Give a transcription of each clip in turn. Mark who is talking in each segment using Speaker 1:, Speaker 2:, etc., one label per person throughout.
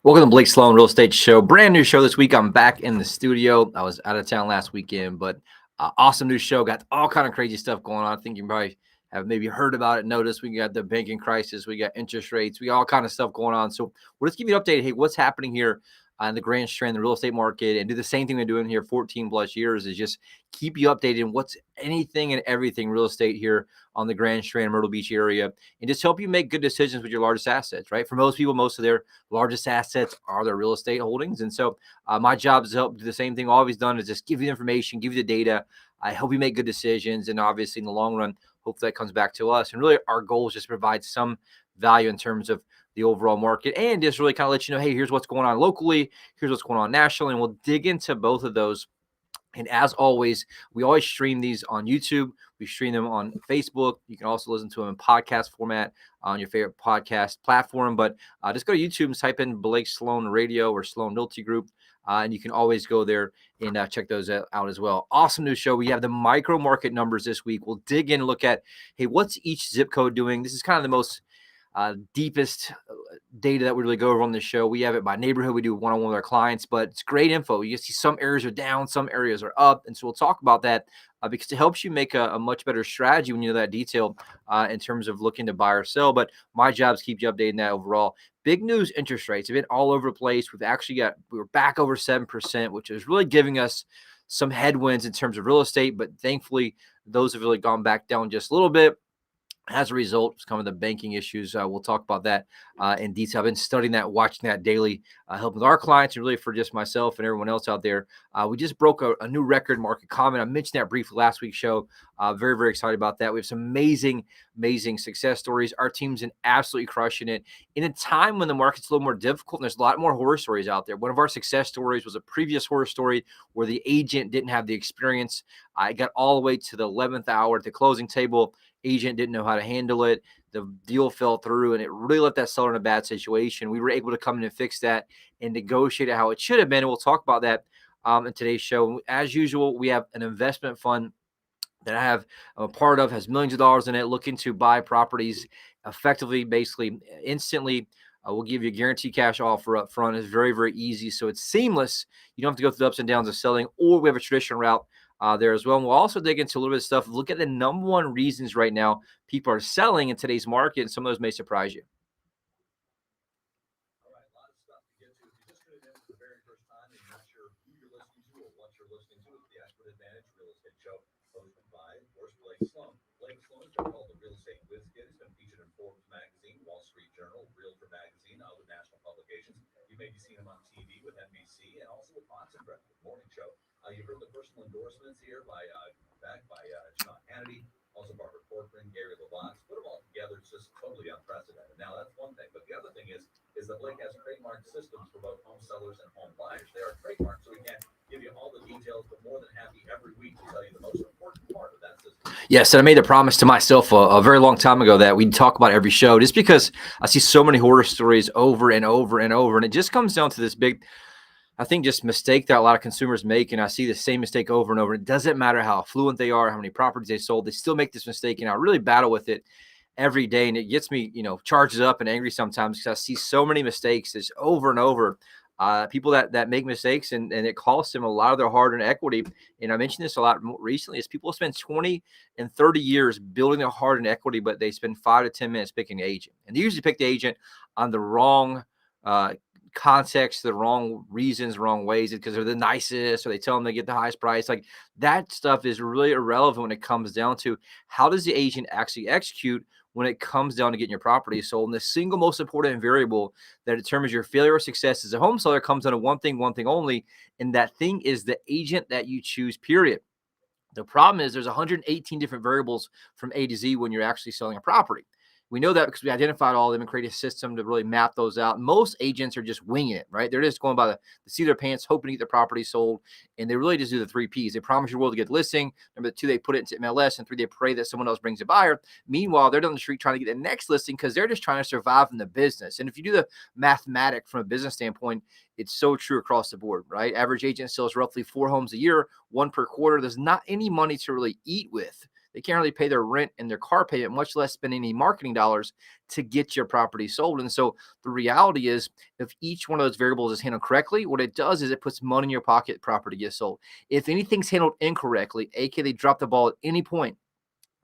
Speaker 1: Welcome to Blake Sloan Real Estate Show. Brand new show this week. I'm back in the studio. I was out of town last weekend, but awesome new show. Got all kind of crazy stuff going on. I think you probably have maybe heard about it, noticed. We got the banking crisis. We got interest rates. We got all kind of stuff going on. So we'll just give you an update. Hey, what's happening here in the grand strand, the real estate market, and do the same thing we're doing here 14 plus years is just keep you updated on what's anything and everything real estate here on the grand strand, Myrtle Beach area, and just help you make good decisions with your largest assets, right? For most people, most of their largest assets are their real estate holdings. And so my job is to help do the same thing I've always done is just give you the information, give you the data. I help you make good decisions. And obviously in the long run, hopefully that comes back to us. And really our goal is just to provide some value in terms of the overall market and just really kind of let you know, hey, here's what's going on locally. Here's what's going on nationally. And we'll dig into both of those. And as always, we always stream these on YouTube. We stream them on Facebook. You can also listen to them in podcast format on your favorite podcast platform. But just go to YouTube and type in Blake Sloan Radio or Sloan Realty Group. And you can always go there and check those out as well. Awesome new show. We have the micro market numbers this week. We'll dig in and look at, hey, what's each zip code doing? This is kind of the most deepest data that we really go over on the show. We have it by neighborhood. We do one-on-one with our clients, but it's great info. You see some areas are down, some areas are up. And so we'll talk about that because it helps you make a much better strategy when you know that detail in terms of looking to buy or sell. But my job is to keep you updated on that overall. Big news, interest rates have been all over the place. We were back over 7%, which is really giving us some headwinds in terms of real estate. But thankfully, those have really gone back down just a little bit. As a result, some of the banking issues, we'll talk about that in detail. I've been studying that, watching that daily, helping with our clients and really for just myself and everyone else out there. We just broke a new record market comment. I mentioned that briefly last week's show. Very, very excited about that. We have some amazing success stories. Our team's in absolutely crushing it in a time when the market's a little more difficult and there's a lot more horror stories out there. One of our success stories was a previous horror story where the agent didn't have the experience. I got all the way to the 11th hour at the closing table. Agent didn't know how to handle it. The deal fell through and it really left that seller in a bad situation. We were able to come in and fix that and negotiate it how it should have been. And we'll talk about that in today's show. As usual, we have an investment fund that I'm a part of, has millions of dollars in it, looking to buy properties effectively, basically instantly. We'll give you a guaranteed cash offer up front. It's very, very easy. So it's seamless. You don't have to go through the ups and downs of selling, or we have a traditional route there as well. And we'll also dig into a little bit of stuff. Look at the number one reasons right now people are selling in today's market, and some of those may surprise you.
Speaker 2: All right, a lot of stuff to get to. If you just tuned in for the very first time and you're not sure who you're listening to or what you're listening to, it's the Expert Advantage Real Estate Show, hosted by, of course, Blake Sloan. Blake Sloan has been called the Real Estate Whiz Kid. He's been featured in Forbes Magazine, Wall Street Journal, Realtor Magazine, other national publications. You may be seeing him on TV with NBC and also with Fox and Brett, the morning show. You've heard the personal endorsements here backed by Sean Hannity, also Barbara Corcoran, Gary LeBlanc. Put them all together, it's just totally unprecedented. Now, that's one thing. But the other thing is that Blake has trademark systems for both home sellers and home buyers. They are trademarked, so we can't give you all the details, but more than happy every week to tell you the most important part of that system.
Speaker 1: Yes, and I made a promise to myself a very long time ago that we'd talk about every show just because I see so many horror stories over and over and over. And it just comes down to this big, I think, just mistake that a lot of consumers make. And I see the same mistake over and over. It doesn't matter how affluent they are, how many properties they sold, they still make this mistake. And I really battle with it every day. And it gets me, charged up and angry sometimes because I see so many mistakes that's over and over. People that make mistakes and it costs them a lot of their hard-earned equity. And I mentioned this a lot more recently is people spend 20 and 30 years building their hard-earned equity, but they spend 5 to 10 minutes picking an agent. And they usually pick the agent on the wrong context, the wrong reasons, wrong ways, because they're the nicest or they tell them they get the highest price. Like that stuff is really irrelevant when it comes down to how does the agent actually execute when it comes down to getting your property sold. And the single most important variable that determines your failure or success as a home seller comes down to one thing only, and that thing is the agent that you choose, period. The problem is there's 118 different variables from A to Z when you're actually selling a property. We know that because we identified all of them and created a system to really map those out. Most agents are just winging it, right? They're just going by the seat of their pants, hoping to get their property sold. And they really just do the 3 Ps. They promise your world to get the listing. Number 2, they put it into MLS. And 3, they pray that someone else brings a buyer. Meanwhile, they're down the street trying to get the next listing because they're just trying to survive in the business. And if you do the mathematics from a business standpoint, it's so true across the board, right? Average agent sells roughly 4 homes a year, 1 per quarter. There's not any money to really eat with. They can't really pay their rent and their car payment, much less spend any marketing dollars to get your property sold. And so the reality is, if each one of those variables is handled correctly, what it does is it puts money in your pocket, property gets sold. If anything's handled incorrectly, aka they drop the ball at any point,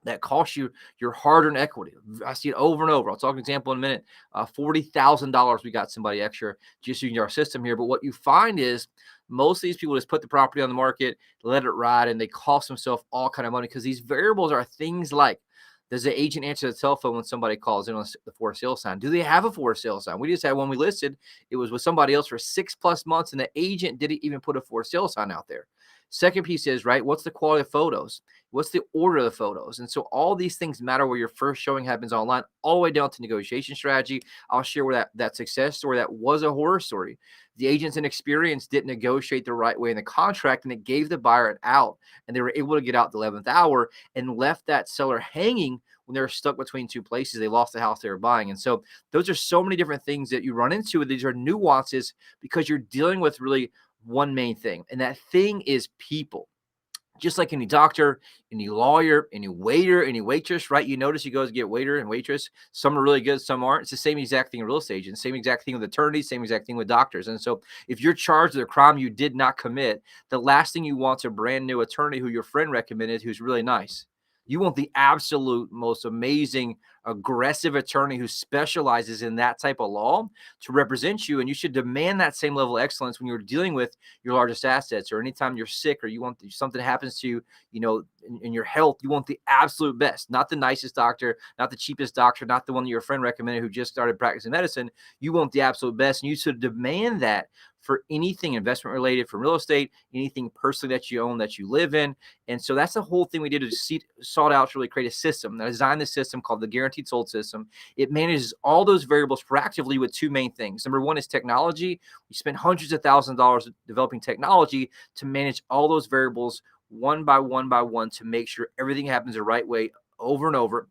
Speaker 1: that costs you your hard-earned equity. I see it over and over. I'll talk an example in a minute. $40,000 we got somebody extra just using our system here. But what you find is most of these people just put the property on the market, let it ride, and they cost themselves all kind of money because these variables are things like, does the agent answer the telephone when somebody calls in on the for sale sign? Do they have a for sale sign? We just had one we listed. It was with somebody else for 6+ months, and the agent didn't even put a for sale sign out there. Second piece is, right, what's the quality of photos? What's the order of the photos? And so all these things matter where your first showing happens online, all the way down to negotiation strategy. I'll share where that success story that was a horror story. The agents inexperienced didn't negotiate the right way in the contract, and it gave the buyer an out, and they were able to get out the 11th hour and left that seller hanging when they were stuck between two places. They lost the house they were buying. And so those are so many different things that you run into. These are nuances because you're dealing with really one main thing, and that thing is people. Just like any doctor, any lawyer, any waiter, any waitress, right? You notice you go to get waiter and waitress. Some are really good, some aren't. It's the same exact thing in real estate agents, same exact thing with attorneys, same exact thing with doctors. And so if you're charged with a crime you did not commit, the last thing you want is a brand new attorney who your friend recommended who's really nice. You want the absolute most amazing, aggressive attorney who specializes in that type of law to represent you. And you should demand that same level of excellence when you're dealing with your largest assets, or anytime you're sick or you want something happens to you, in your health. You want the absolute best, not the nicest doctor, not the cheapest doctor, not the one that your friend recommended who just started practicing medicine. You want the absolute best, and you should demand that for anything investment related, for real estate, anything personally that you own, that you live in. And so that's the whole thing we did, is sought out to really create a system. I designed this system called the Guaranteed Sold System. It manages all those variables proactively with two main things. Number one is technology. We spent hundreds of thousands of dollars developing technology to manage all those variables one by one to make sure everything happens the right way over and over.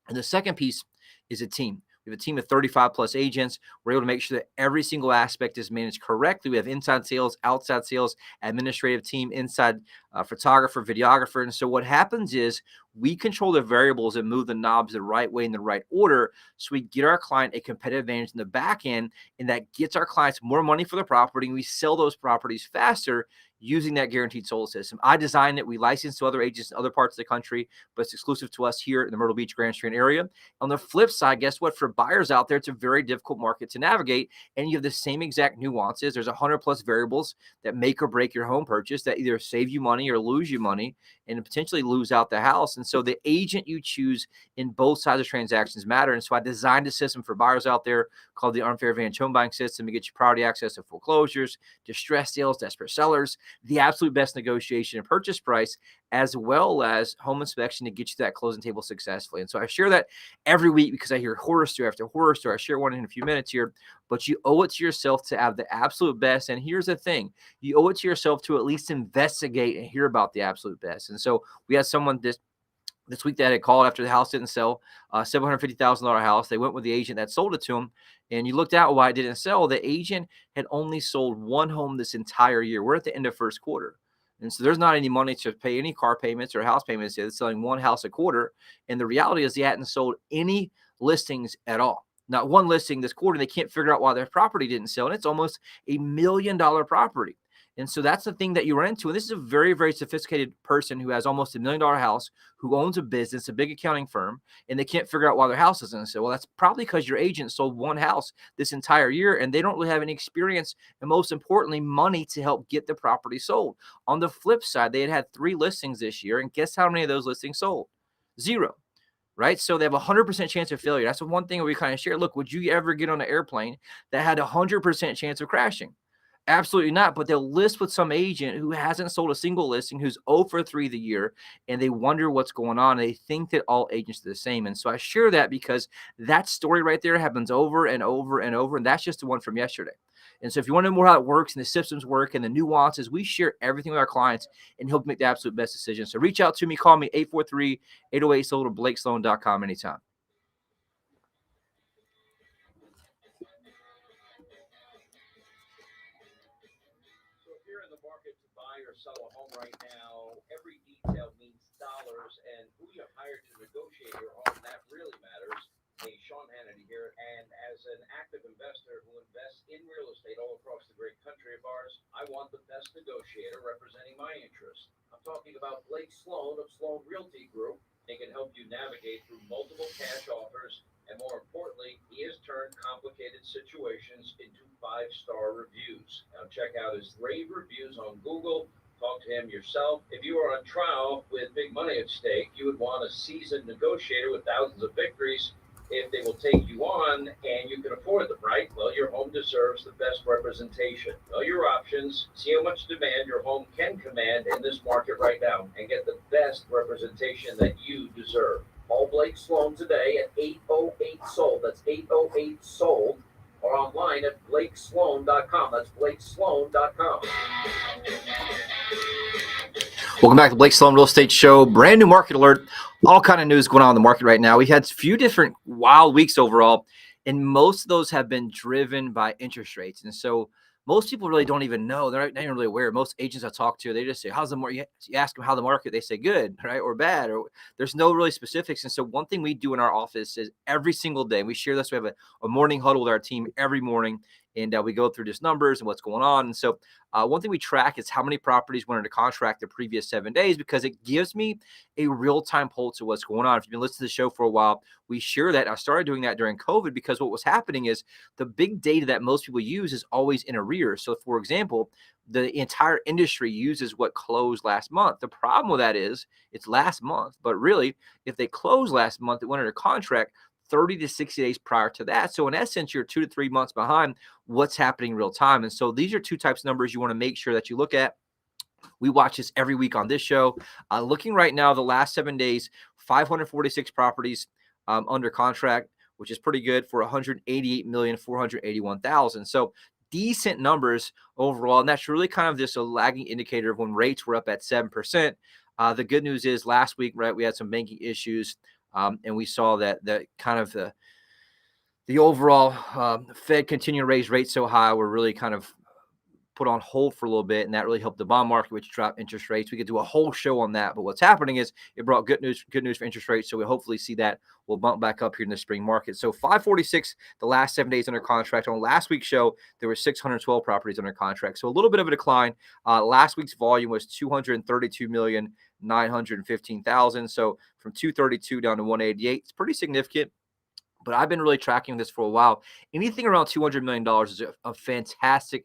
Speaker 1: And the second piece is a team. We have a team of 35+ agents. We're able to make sure that every single aspect is managed correctly. We have inside sales, outside sales, administrative team, inside photographer, videographer. And so what happens is we control the variables and move the knobs the right way in the right order, so we get our client a competitive advantage in the back end, and that gets our clients more money for the property, and we sell those properties faster using that Guaranteed Sold System. I designed it. We license to other agents in other parts of the country, but it's exclusive to us here in the Myrtle Beach, Grand Strand area. On the flip side, guess what? For buyers out there, it's a very difficult market to navigate, and you have the same exact nuances. There's 100+ variables that make or break your home purchase, that either save you money or lose you money, and potentially lose out the house. And so the agent you choose in both sides of transactions matter. And so I designed a system for buyers out there called the Unfair Advantage Home Buying System to get you priority access to foreclosures, distress sales, desperate sellers, the absolute best negotiation and purchase price, as well as home inspection to get you to that closing table successfully. And so I share that every week because I hear horror story after horror story. I share one in a few minutes here, but you owe it to yourself to have the absolute best. And here's the thing, you owe it to yourself to at least investigate and hear about the absolute best. And so we had someone this week that had called after the house didn't sell, $750,000 house. They went with the agent that sold it to them. And you looked at why it didn't sell. The agent had only sold one home this entire year. We're at the end of first quarter. And so there's not any money to pay any car payments or house payments. They're selling one house a quarter. And the reality is they hadn't sold any listings at all. Not one listing this quarter. They can't figure out why their property didn't sell. And it's almost $1 million property. And so that's the thing that you run into. And this is a very, very sophisticated person who has almost $1 million house, who owns a business, a big accounting firm, and they can't figure out why their house isn't sold. Well, that's probably because your agent sold one house this entire year, and they don't really have any experience, and most importantly, money to help get the property sold. On the flip side, they had 3 listings this year, and guess how many of those listings sold? 0. Right? So they have a 100% chance of failure. That's the one thing we kind of share. Look, would you ever get on an airplane that had a 100% chance of crashing? Absolutely not. But they'll list with some agent who hasn't sold a single listing, who's 0 for 3 the year, and they wonder what's going on. They think that all agents are the same. And so I share that because that story right there happens over and over and over. And that's just the one from yesterday. And so if you want to know more how it works and the systems work and the nuances, we share everything with our clients and help make the absolute best decision. So reach out to me, call me 843-808-SOLD or BlakeSloan.com anytime.
Speaker 2: So if you're in the market to buy or sell a home right now, every detail means and who you hire to negotiate your home, that really matters. Hey, Sean Hannity here, and as an active investor who invests in real estate all across the great country of ours, I want the best negotiator representing my interests. I'm talking about Blake Sloan of Sloan Realty Group. He can help you navigate through multiple cash offers, and more importantly, he has turned complicated situations into five-star reviews. Now check out his rave reviews on Google. Talk to him yourself. If you are on trial with big money at stake, you would want a seasoned negotiator with thousands of victories. If they will take you on and you can afford them, right? Well, your home deserves the best representation. Know your options, see how much demand your home can command in this market right now, and get the best representation that you deserve. Call Blake Sloan today at 808-SOLD. That's 808-SOLD. Or online at blakesloan.com. That's blakesloan.com.
Speaker 1: Welcome back to Blake Sloan Real Estate Show. Brand new market alert. All kind of news going on in the market right now. We had a few different wild weeks overall, and most of those have been driven by interest rates. And so most people really don't even know. They're not even really aware. Most agents I talk to, they just say, how's the market? You ask them how the market, they say good, right? Or bad, or there's no really specifics. And so one thing we do in our office is every single day, we share this. We have a morning huddle with our team every morning, and we go through just numbers and what's going on. And so one thing we track is how many properties went under contract the previous 7 days, because it gives me a real-time pulse of what's going on. If you've been listening to the show for a while, we share that. I started doing that during COVID because what was happening is the big data that most people use is always in arrears. So, for example, the entire industry uses what closed last month. The problem with that is it's last month, but really, if they closed last month, it went under contract 30 to 60 days prior to that. So in essence, you're 2 to 3 months behind what's happening real time. And so these are two types of numbers you want to make sure that you look at. We watch this every week on this show. Looking right now, the last 7 days, 546 properties under contract, which is pretty good for 188,481,000. So decent numbers overall. And that's really kind of just a lagging indicator of when rates were up at 7%. The good news is last week, right, we had some banking issues. And we saw that kind of the overall Fed continue to raise rates so high, we're really kind of put on hold for a little bit, and that really helped the bond market, which dropped interest rates. We could do a whole show on that, but what's happening is it brought good news for interest rates. So we'll hopefully see that will bump back up here in the spring market. So 546 the last 7 days under contract. On last week's show, there were 612 properties under contract. So a little bit of a decline. Last week's volume was 232,915,000. So from 232 down to 188. It's pretty significant. But I've been really tracking this for a while. Anything around $200 million is a fantastic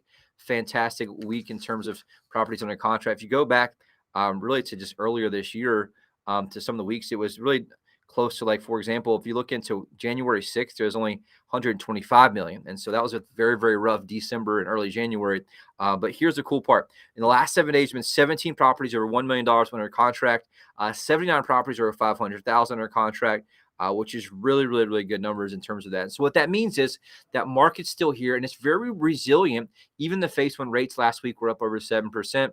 Speaker 1: week in terms of properties under contract. If you go back really to just earlier this year to some of the weeks, it was really close to, like, for example, if you look into January 6th, there was only 125 million. And so that was a very, very rough December and early January. But here's the cool part. In the last 7 days, there have been 17 properties over $1 million under contract, 79 properties over 500,000 under contract. Which is really, really, really good numbers in terms of that. And so what that means is that market's still here, and it's very resilient, even in the face when rates last week were up over 7%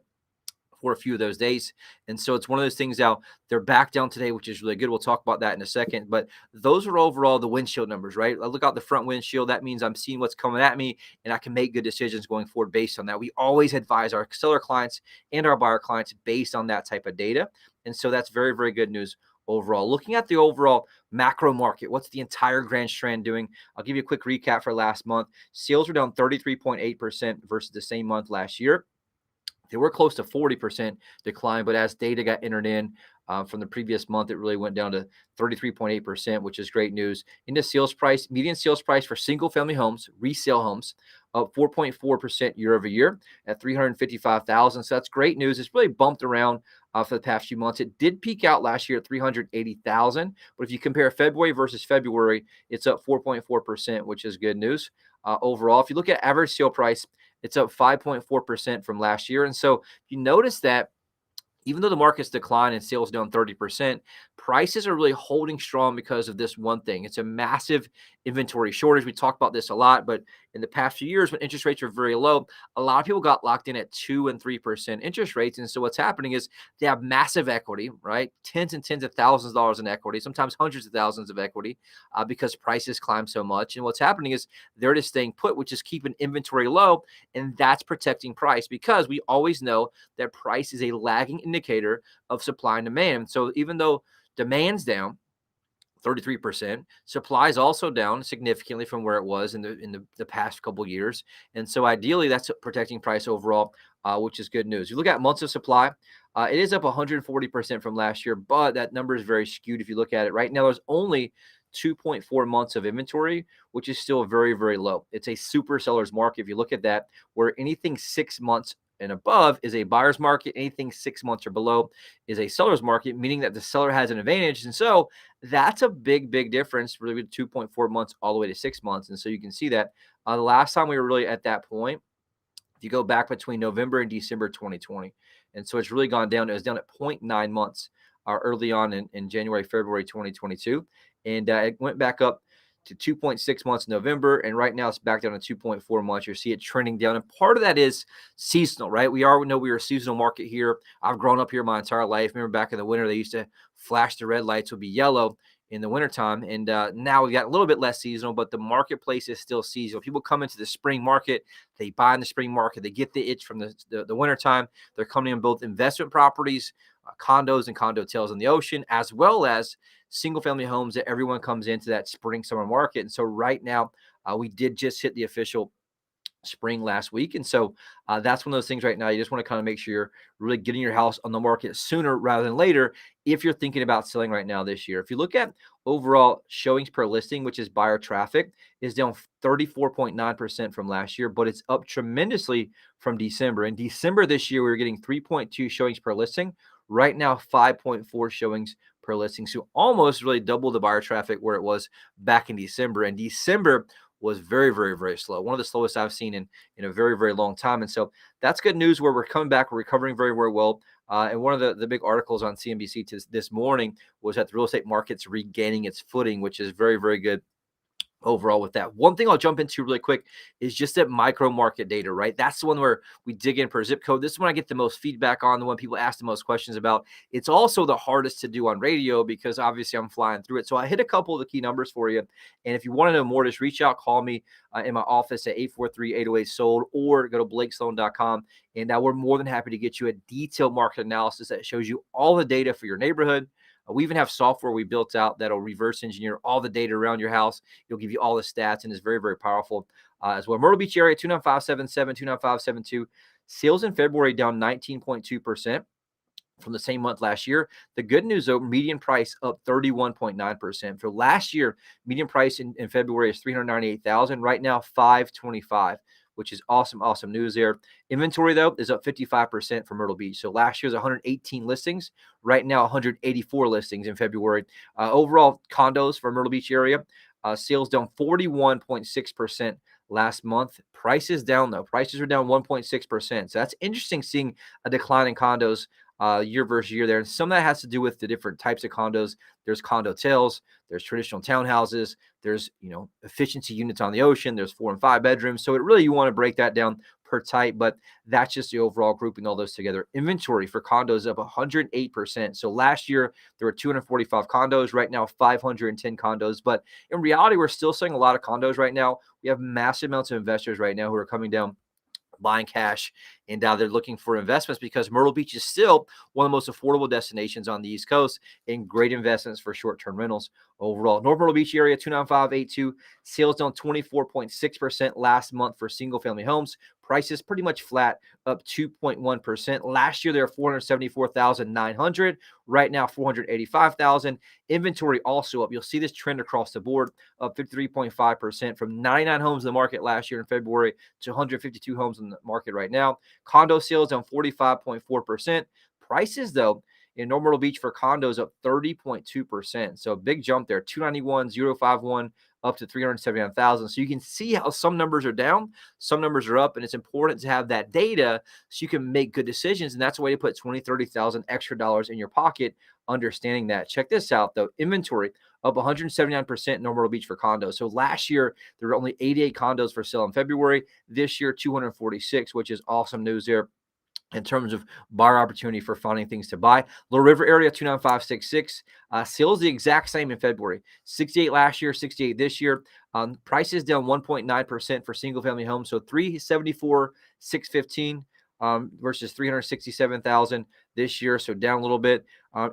Speaker 1: for a few of those days. And so it's one of those things now, they're back down today, which is really good. We'll talk about that in a second. But those are overall the windshield numbers, right? I look out the front windshield. That means I'm seeing what's coming at me, and I can make good decisions going forward based on that. We always advise our seller clients and our buyer clients based on that type of data. And so that's very, very good news overall. Looking at the overall macro market, what's the entire Grand Strand doing? I'll give you a quick recap for last month. Sales were down 33.8% versus the same month last year. They were close to 40% decline, but as data got entered in from the previous month, it really went down to 33.8%, which is great news. Into sales price, median sales price for single-family homes, resale homes, up 4.4% year over year at $355,000. So that's great news. It's really bumped around for the past few months. It did peak out last year at $380,000, but if you compare February versus February, it's up 4.4%, which is good news overall. If you look at average sale price, it's up 5.4% from last year. And so you notice that even though the market's declined and sales down 30%, prices are really holding strong because of this one thing. It's a massive inventory shortage. We talk about this a lot, but in the past few years when interest rates were very low, a lot of people got locked in at 2 and 3% interest rates. And so what's happening is they have massive equity, right? Tens and tens of thousands of dollars in equity, sometimes hundreds of thousands of equity, because prices climb so much. And what's happening is they're just staying put, which is keeping inventory low, and that's protecting price, because we always know that price is a lagging indicator of supply and demand. So even though demand's down 33%, supply is also down significantly from where it was in the past couple of years. And so ideally that's protecting price overall, which is good news. You look at months of supply, it is up 140% from last year, but that number is very skewed. If you look at it right now, there's only 2.4 months of inventory, which is still very, very low. It's a super seller's market. If you look at that, where anything 6 months and above is a buyer's market, anything 6 months or below is a seller's market, meaning that the seller has an advantage. And so that's a big, big difference, really, with 2.4 months all the way to 6 months. And so you can see that the last time we were really at that point, if you go back between November and December 2020. And so it's really gone down. It was down at 0.9 months early on in January, February 2022. And it went back up to 2.6 months in November. And right now it's back down to 2.4 months. You see it trending down. And part of that is seasonal, right? We already know we are a seasonal market here. I've grown up here my entire life. Remember back in the winter, they used to flash the red lights would be yellow in the wintertime. And now we got a little bit less seasonal, but the marketplace is still seasonal. People come into the spring market, they buy in the spring market, they get the itch from the wintertime. They're coming in both investment properties, condos and condo tails in the ocean, as well as single family homes that everyone comes into that spring summer market. And so right now we did just hit the official spring last week. And so that's one of those things right now. You just want to kind of make sure you're really getting your house on the market sooner rather than later if you're thinking about selling right now this year. If you look at overall showings per listing, which is buyer traffic, is down 34.9% from last year, but it's up tremendously from December. In December this year, we were getting 3.2 showings per listing. Right now, 5.4 showings per listing. So almost really double the buyer traffic where it was back in December. And December was very, very, very slow. One of the slowest I've seen in a very, very long time. And so that's good news where we're coming back. We're recovering very, very well. And one of the big articles on CNBC this morning was that the real estate market's regaining its footing, which is very, very good overall with that. One thing I'll jump into really quick is just that micro market data, right? That's the one where we dig in per zip code. This is when I get the most feedback on, the one people ask the most questions about. It's also the hardest to do on radio because obviously I'm flying through it. So I hit a couple of the key numbers for you. And if you want to know more, just reach out, call me in my office at 843-808-SOLD or go to blakesloan.com. And we're more than happy to get you a detailed market analysis that shows you all the data for your neighborhood. We even have software we built out that'll reverse engineer all the data around your house. It'll give you all the stats and is very, very powerful as well. Myrtle Beach area, 29577, 29572. Sales in February down 19.2% from the same month last year. The good news, though, median price up 31.9%. For last year, median price in February is $398,000. Right now, $525,000. Which is awesome, awesome news there. Inventory, though, is up 55% for Myrtle Beach. So last year was 118 listings. Right now, 184 listings in February. Overall, condos for Myrtle Beach area, sales down 41.6% last month. Prices down, though. Prices are down 1.6%. So that's interesting seeing a decline in condos year versus year there. And some of that has to do with the different types of condos. There's condo tails, there's traditional townhouses, there's, efficiency units on the ocean, there's 4 and 5 bedrooms. So it really, you want to break that down per type, but that's just the overall grouping all those together. Inventory for condos up 108%. So last year there were 245 condos, right now 510 condos. But in reality, we're still selling a lot of condos right now. We have massive amounts of investors right now who are coming down buying cash, and they're looking for investments because Myrtle Beach is still one of the most affordable destinations on the East Coast and great investments for short-term rentals overall. North Myrtle Beach area, 29582, sales down 24.6% last month for single-family homes. Prices pretty much flat, up 2.1%. Last year, they were $474,900. Right now, $485,000. Inventory also up. You'll see this trend across the board, up 53.5% from 99 homes in the market last year in February to 152 homes in the market right now. Condo sales down 45.4%. Prices, though, in North Myrtle Beach for condos up 30.2%. So a big jump there, 291,051 up to 379,000. So you can see how some numbers are down, some numbers are up, and it's important to have that data so you can make good decisions. And that's a way to put 20, 30,000 extra dollars in your pocket, understanding that. Check this out though. Inventory up 179% in Myrtle Beach for condos. So last year, there were only 88 condos for sale in February. This year, 246, which is awesome news there in terms of buyer opportunity for finding things to buy. Little River area, 29566. Sales the exact same in February. 68 last year, 68 this year. Prices down 1.9% for single family homes. So 374, 615 versus 367,000 this year. So down a little bit.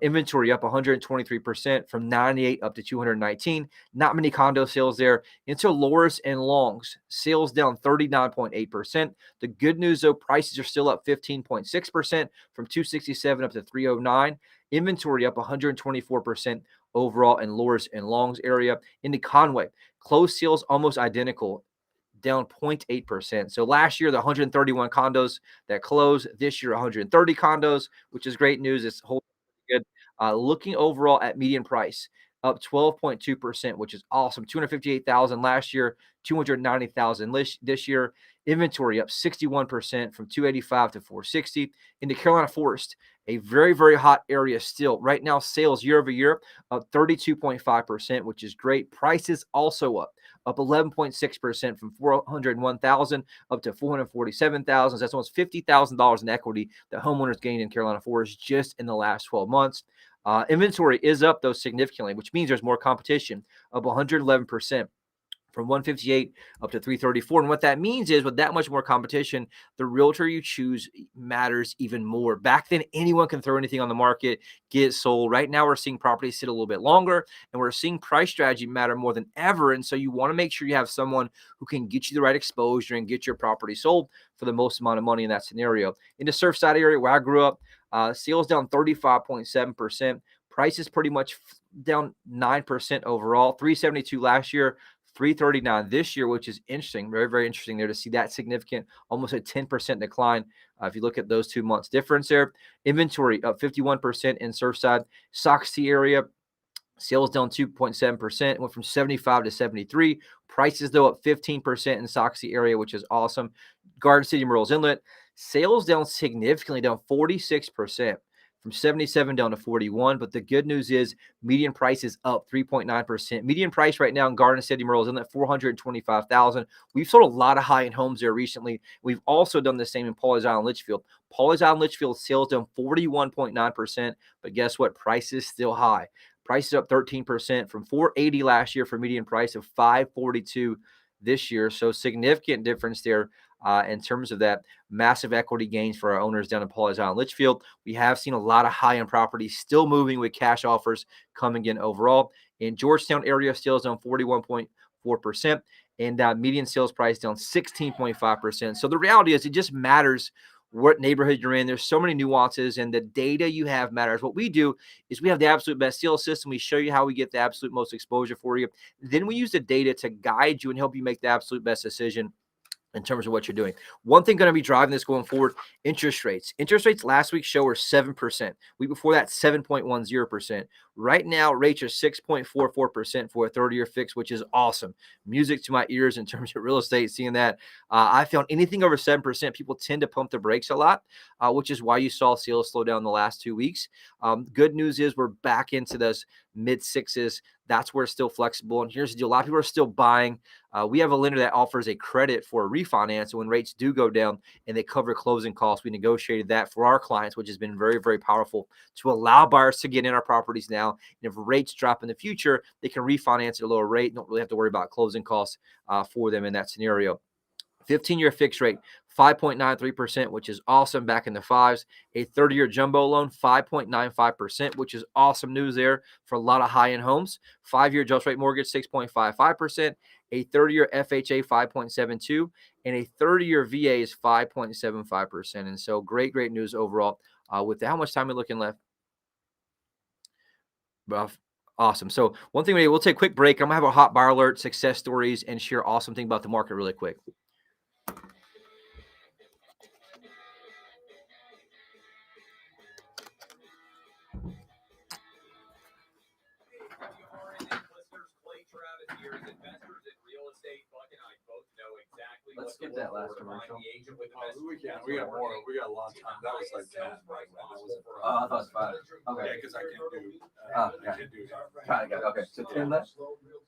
Speaker 1: Inventory up 123% from 98 up to 219. Not many condo sales there. Into lowers and longs, sales down 39.8%. The good news, though, prices are still up 15.6% from 267 up to 309. Inventory up 124% overall in lowers and longs area. Into Conway, closed sales almost identical, down 0.8%. So last year, the 131 condos that closed. This year, 130 condos, which is great news. It's holding good. Looking overall at median price, up 12.2%, which is awesome. 258,000 last year, 290,000 this year. Inventory up 61% from 285 to 460. Into Carolina Forest, a very, very hot area still. Right now, sales year over year up 32.5%, which is great. Prices also up 11.6% from 401,000 up to 447,000. That's almost $50,000 in equity that homeowners gained in Carolina Forest just in the last 12 months. Inventory is up, though, significantly, which means there's more competition, up 111%. From 158 up to 334. And what that means is with that much more competition, the realtor you choose matters even more. Back then, anyone can throw anything on the market, get it sold. Right now, we're seeing properties sit a little bit longer, and we're seeing price strategy matter more than ever. And so you want to make sure you have someone who can get you the right exposure and get your property sold for the most amount of money in that scenario. In the Surfside area where I grew up, sales down 35.7%. Prices pretty much down 9% overall. 372 last year. 339 this year, which is interesting, very, very interesting there to see that significant, almost a 10% decline. If you look at those 2 months difference there. Inventory up 51% in Surfside. Soxy area, sales down 2.7%, went from 75 to 73. Prices, though, up 15% in Soxy area, which is awesome. Garden City, Murrells Inlet, sales down significantly, down 46%. From 77 down to 41. But the good news is median price is up 3.9%. Median price right now in Garden City, Myrtle Inlet, 425,000. We've sold a lot of high-end homes there recently. We've also done the same in Pawleys Island, Litchfield. Pawleys Island, Litchfield sales down 41.9%. But guess what? Price is still high. Price is up 13% from 480 last year for median price of 542 this year. So significant difference there in terms of that massive equity gains for our owners down in Pawleys Island, Litchfield. We have seen a lot of high-end properties still moving with cash offers coming in overall. In Georgetown area, sales down 41.4%, and median sales price down 16.5%. So the reality is it just matters what neighborhood you're in. There's so many nuances, and the data you have matters. What we do is we have the absolute best sales system. We show you how we get the absolute most exposure for you. Then we use the data to guide you and help you make the absolute best decision in terms of what you're doing. One thing going to be driving this going forward, interest rates. Interest rates last week show were 7%. Week before that, 7.10%. Right now, rates are 6.44% for a 30-year fix, which is awesome. Music to my ears in terms of real estate, seeing that. I found anything over 7%, people tend to pump the brakes a lot, which is why you saw sales slow down the last 2 weeks. Good news is we're back into those mid-sixes. That's where it's still flexible. And here's the deal. A lot of people are still buying. We have a lender that offers a credit for a refinance. And when rates do go down and they cover closing costs, we negotiated that for our clients, which has been very, very powerful to allow buyers to get in our properties now. And if rates drop in the future, they can refinance at a lower rate. Don't really have to worry about closing costs for them in that scenario. 15-year fixed rate, 5.93%, which is awesome, back in the fives. A 30-year jumbo loan, 5.95%, which is awesome news there for a lot of high-end homes. 5-year adjust rate mortgage, 6.55%. A 30-year FHA, 5.72%. And a 30-year VA is 5.75%. And so great, great news overall. With that, how much time are we looking left? Awesome. So one thing we'll take a quick break. I'm going to have a hot buyer alert, success stories, and share awesome thing about the market really quick.
Speaker 2: WRNN listeners, Clay Travis here as investor
Speaker 1: skip that last commercial?
Speaker 3: We got more. We got a lot of time. That was like 10. By the way. That was
Speaker 1: Oh, I thought it was 5.
Speaker 3: yeah,
Speaker 1: Okay.
Speaker 3: because I can't do.
Speaker 1: Oh,
Speaker 3: I
Speaker 1: yeah.
Speaker 3: can't do that.
Speaker 1: Got it. Okay. So 10 left?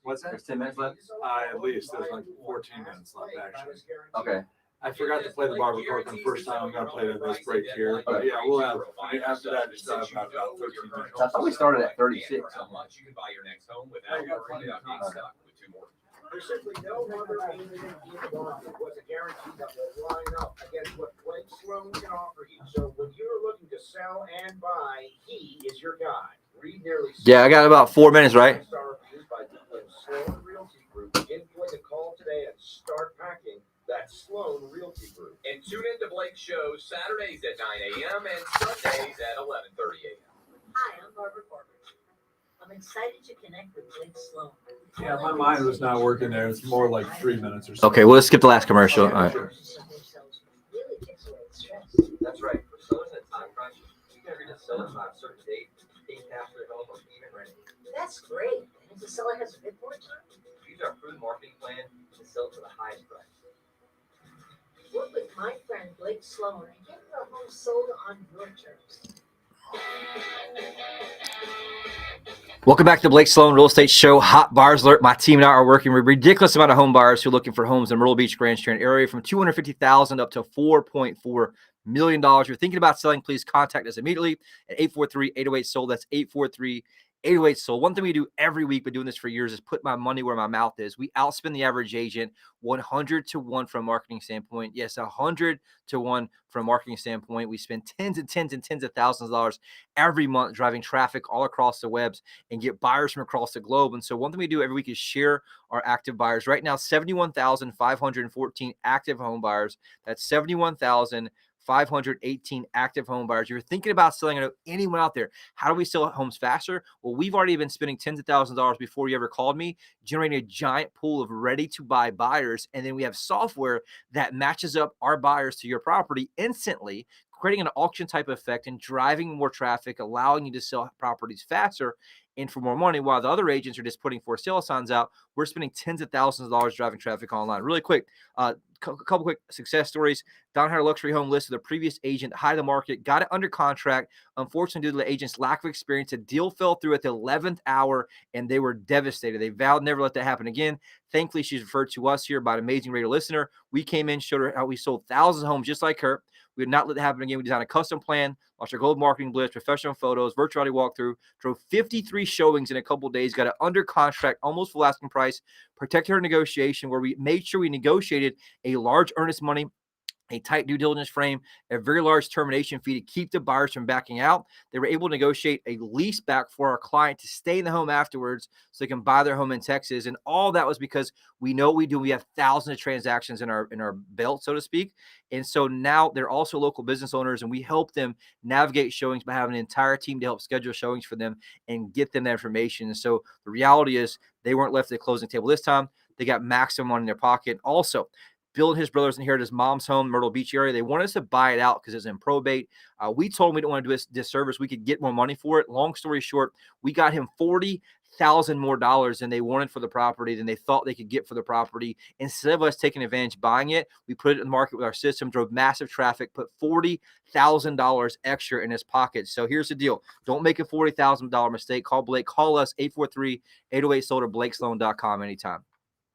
Speaker 3: What's that?
Speaker 1: There's 10 minutes left?
Speaker 3: At least there's like 14 minutes left actually.
Speaker 1: Okay.
Speaker 3: I forgot to play the barber cork the first time. I'm gonna play it in this break here. But yeah, we'll have after that. Just have about 13 minutes.
Speaker 1: I thought we started at 36.
Speaker 2: How much you can buy your next home without worrying about being stuck with 2 more.
Speaker 4: There's simply no other agent in the market with a guarantee that will line up against what Blake Sloan can offer you. So when you're looking to sell and buy, he is your guy. Read nearly
Speaker 1: Yeah, I got about 4 minutes, right?
Speaker 4: star reviews by people in Sloan Realty Group. Give Blake a call today and start packing. That's Sloan Realty Group.
Speaker 2: And tune in to Blake's shows Saturdays at 9 a.m. and Sundays at 11:30 a.m.
Speaker 5: Hi, I'm Barbara Corbett. I'm excited to connect with Blake Sloan.
Speaker 3: Yeah, my mind was not working there. It's more like 3 minutes or so.
Speaker 1: Okay, we'll skip the last commercial. All right.
Speaker 5: Really takes away the stress.
Speaker 6: That's right. For sellers at time crunch, you can agree to sell it by a certain date, pay cash for the home, or even rent it.
Speaker 5: That's great. And if the seller has a bid for it,
Speaker 6: Use our proven marketing plan to sell it for the highest price.
Speaker 5: work with my friend Blake Sloan and get your home sold on your terms.
Speaker 1: Welcome back to the Blake Sloan Real Estate Show. Hot buyers alert. My team and I are working with a ridiculous amount of home buyers who are looking for homes in Myrtle Beach, Grand Strand area from $250,000 up to $4.4 million. If you're thinking about selling, please contact us immediately at 843-808-SOLD. That's 843-808-SOLD. One thing we do every week, been doing this for years, is put my money where my mouth is. We outspend the average agent 100 to 1 from a marketing standpoint. Yes, 100 to 1 from a marketing standpoint. We spend tens and tens and tens of thousands of dollars every month driving traffic all across the webs and get buyers from across the globe. And so one thing we do every week is share our active buyers. Right now, 71,514 active home buyers. That's 71,518 active home buyers. You're thinking about selling, I know anyone out there, how do we sell homes faster? Well, we've already been spending tens of thousands of dollars before you ever called me, generating a giant pool of ready to buy buyers. And then we have software that matches up our buyers to your property instantly, creating an auction type effect and driving more traffic, allowing you to sell properties faster and for more money, while the other agents are just putting for sale signs out. We're spending tens of thousands of dollars driving traffic online. Really quick, couple quick success stories. Don had a luxury home listed with a previous agent, high to the market, got it under contract. Unfortunately, due to the agent's lack of experience, a deal fell through at the 11th hour, and they were devastated. They vowed never let that happen again. Thankfully, she's referred to us here by an amazing radio listener. We came in, showed her how we sold thousands of homes just like her. We would not let that happen again. We designed a custom plan, launched our gold marketing blitz, professional photos, virtual reality walkthrough, drove 53 showings in a couple of days, got it under contract, almost full asking price, protected her negotiation, where we made sure we negotiated a large earnest money, a tight due diligence frame, a very large termination fee to keep the buyers from backing out. They were able to negotiate a lease back for our client to stay in the home afterwards so they can buy their home in Texas. And all that was because we know what we do. We have thousands of transactions in our belt, so to speak. And so now they're also local business owners, and we help them navigate showings by having an entire team to help schedule showings for them and get them that information. And so the reality is they weren't left at the closing table this time. They got maximum money in their pocket. Also, Bill and his brothers inherited his mom's home, Myrtle Beach area. They wanted us to buy it out because it's in probate. We told him we don't want to do this disservice. We could get more money for it. Long story short, we got him $40,000 more than they wanted for the property, than they thought they could get for the property. Instead of us taking advantage buying it, we put it in the market with our system, drove massive traffic, put $40,000 extra in his pocket. So here's the deal. Don't make a $40,000 mistake. Call Blake. Call us, 843-808-SOLD or BlakeSloan.com anytime.